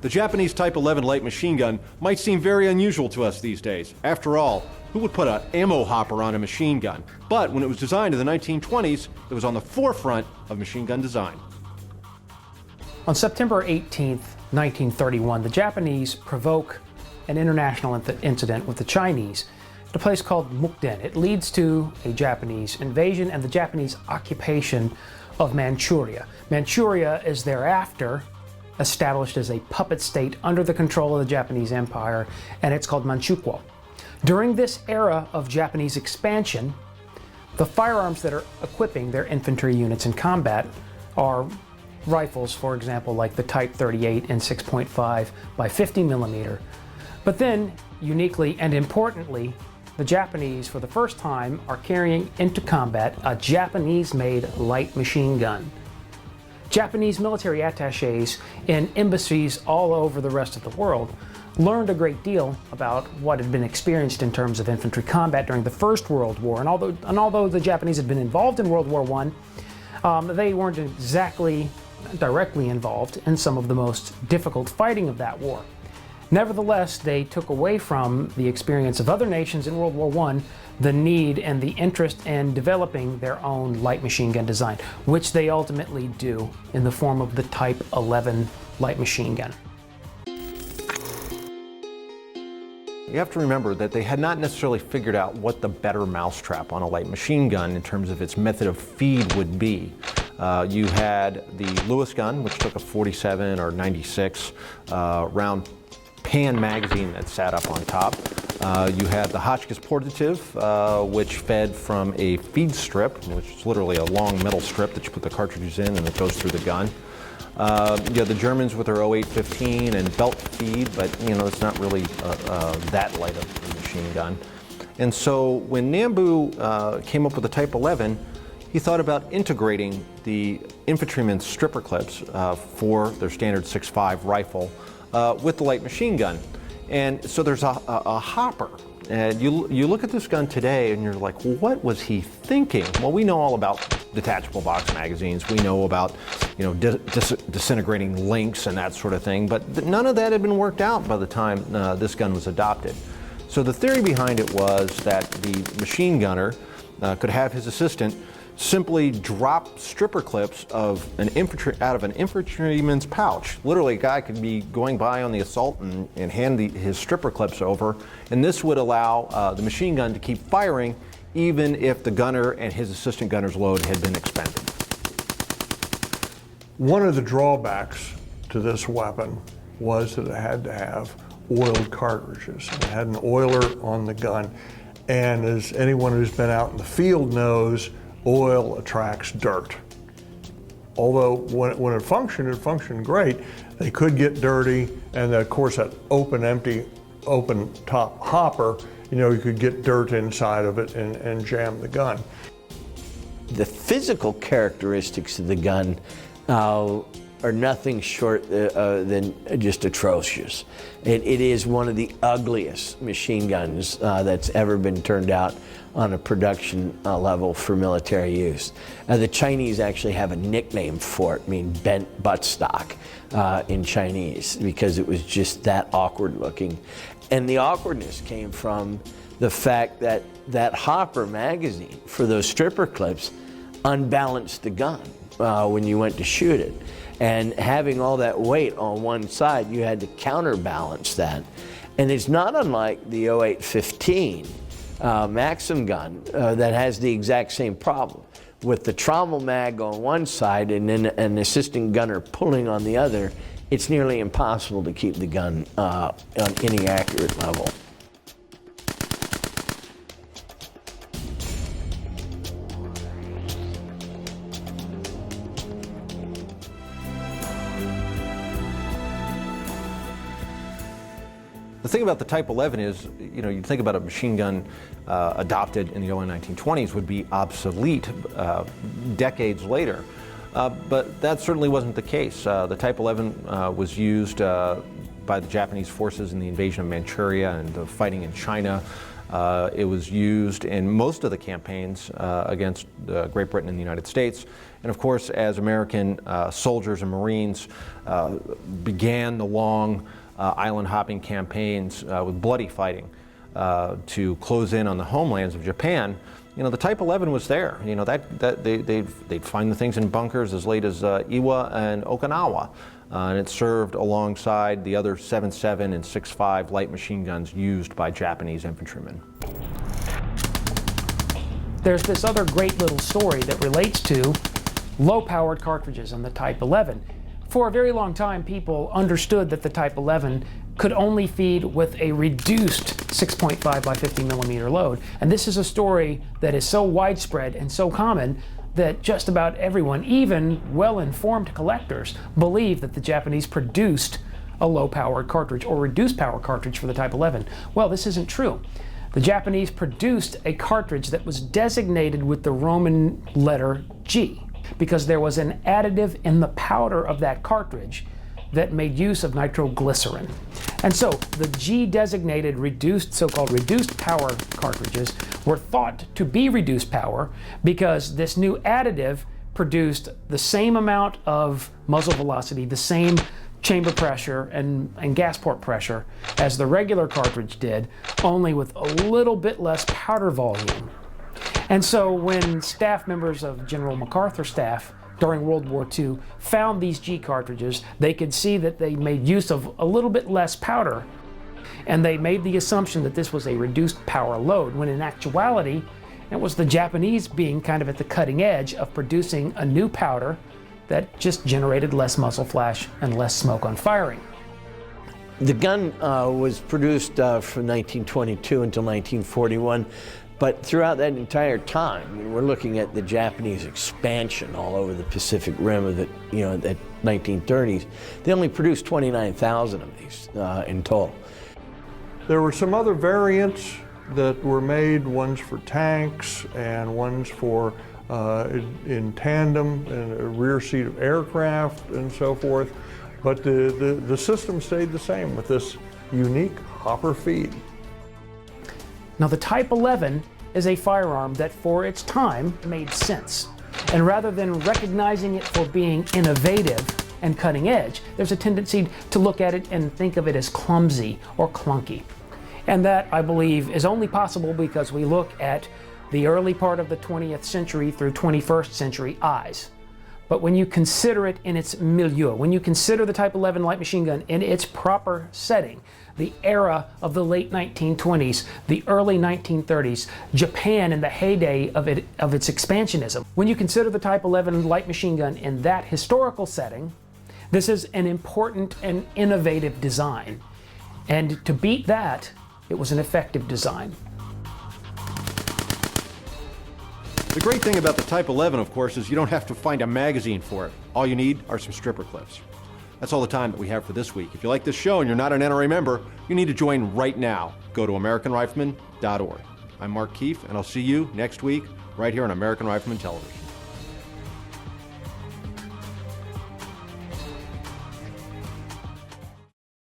The Japanese Type 11 light machine gun might seem very unusual to us these days. After all, who would put an ammo hopper on a machine gun? But when it was designed in the 1920s, it was on the forefront of machine gun design. On September 18, 1931, the Japanese provoke an international incident with the Chinese at a place called Mukden. It leads to a Japanese invasion and the Japanese occupation of Manchuria. Manchuria is thereafter established as a puppet state under the control of the Japanese Empire, and it's called Manchukuo. During this era of Japanese expansion, the firearms that are equipping their infantry units in combat are rifles, for example, like the Type 38 and 6.5 by 50 millimeter. But then, uniquely and importantly, the Japanese, for the first time, are carrying into combat a Japanese-made light machine gun. Japanese military attachés in embassies all over the rest of the world learned a great deal about what had been experienced in terms of infantry combat during the First World War. And although the Japanese had been involved in World War I, they weren't exactly directly involved in some of the most difficult fighting of that war. Nevertheless, they took away from the experience of other nations in World War I the need and the interest in developing their own light machine gun design, which they ultimately do in the form of the Type 11 light machine gun. You have to remember that they had not necessarily figured out what the better mousetrap on a light machine gun in terms of its method of feed would be. You had the Lewis gun, which took a 47 or 96 round pan magazine that sat up on top. You had the Hotchkiss Portative, which fed from a feed strip, which is literally a long metal strip that you put the cartridges in and it goes through the gun. You have the Germans with their 08-15 and belt feed, but it's not really that light of a machine gun. And so when Nambu came up with the Type 11, he thought about integrating the infantryman's stripper clips for their standard 6.5 rifle with the light machine gun. And so there's a hopper. And you look at this gun today and you're like, well, what was he thinking? Well, we know all about detachable box magazines. We know about, disintegrating links and that sort of thing, but none of that had been worked out by the time this gun was adopted. So the theory behind it was that the machine gunner could have his assistant simply drop stripper clips out of an infantryman's pouch. Literally, a guy could be going by on the assault and hand his stripper clips over, and this would allow the machine gun to keep firing even if the gunner and his assistant gunner's load had been expended. One of the drawbacks to this weapon was that it had to have oiled cartridges. It had an oiler on the gun, and as anyone who's been out in the field knows, oil attracts dirt. Although when it functioned great. They could get dirty, and of course that open top hopper, you could get dirt inside of it and jam the gun. The physical characteristics of the gun are nothing short than just atrocious. It is one of the ugliest machine guns that's ever been turned out on a production level for military use. The Chinese actually have a nickname for it, bent buttstock in Chinese, because it was just that awkward looking. And the awkwardness came from the fact that that hopper magazine for those stripper clips unbalanced the gun when you went to shoot it. And having all that weight on one side, you had to counterbalance that. And it's not unlike the 08-15 Maxim gun that has the exact same problem. With the trommel mag on one side and then an assistant gunner pulling on the other, it's nearly impossible to keep the gun on any accurate level. The thing about the Type 11 is, you think about a machine gun adopted in the early 1920s would be obsolete decades later. But that certainly wasn't the case. The Type 11 was used by the Japanese forces in the invasion of Manchuria and the fighting in China. It was used in most of the campaigns against Great Britain and the United States. And of course, as American soldiers and Marines began the long island hopping campaigns with bloody fighting to close in on the homelands of Japan, you know, the Type 11 was there. You know, they'd find the things in bunkers as late as Iwa and Okinawa. And it served alongside the other 7.7 and 6.5 light machine guns used by Japanese infantrymen. There's this other great little story that relates to low-powered cartridges on the Type 11. For a very long time, people understood that the Type 11 could only feed with a reduced 6.5 by 50 millimeter load. And this is a story that is so widespread and so common that just about everyone, even well-informed collectors, believe that the Japanese produced a low-powered cartridge or reduced power cartridge for the Type 11. Well, this isn't true. The Japanese produced a cartridge that was designated with the Roman letter G because there was an additive in the powder of that cartridge that made use of nitroglycerin. And so the G-designated so-called reduced power cartridges were thought to be reduced power because this new additive produced the same amount of muzzle velocity, the same chamber pressure and gas port pressure as the regular cartridge did, only with a little bit less powder volume. And so when staff members of General MacArthur's staff during World War II found these G cartridges, they could see that they made use of a little bit less powder, and they made the assumption that this was a reduced power load, when in actuality it was the Japanese being kind of at the cutting edge of producing a new powder that just generated less muzzle flash and less smoke on firing. The gun was produced from 1922 until 1941. But throughout that entire time, we're looking at the Japanese expansion all over the Pacific Rim of the, the 1930s. They only produced 29,000 of these in total. There were some other variants that were made, ones for tanks and ones for in tandem and a rear seat of aircraft and so forth. But the system stayed the same with this unique hopper feed. Now, the Type 11 is a firearm that for its time made sense. And rather than recognizing it for being innovative and cutting edge, there's a tendency to look at it and think of it as clumsy or clunky. And that, I believe, is only possible because we look at the early part of the 20th century through 21st century eyes. But when you consider it in its milieu, when you consider the Type 11 light machine gun in its proper setting, the era of the late 1920s, the early 1930s, Japan in the heyday of its expansionism, when you consider the Type 11 light machine gun in that historical setting, this is an important and innovative design. And to beat that, it was an effective design. The great thing about the Type 11, of course, is you don't have to find a magazine for it. All you need are some stripper clips. That's all the time that we have for this week. If you like this show and you're not an NRA member, you need to join right now. Go to AmericanRifleman.org. I'm Mark Keefe, and I'll see you next week right here on American Rifleman Television.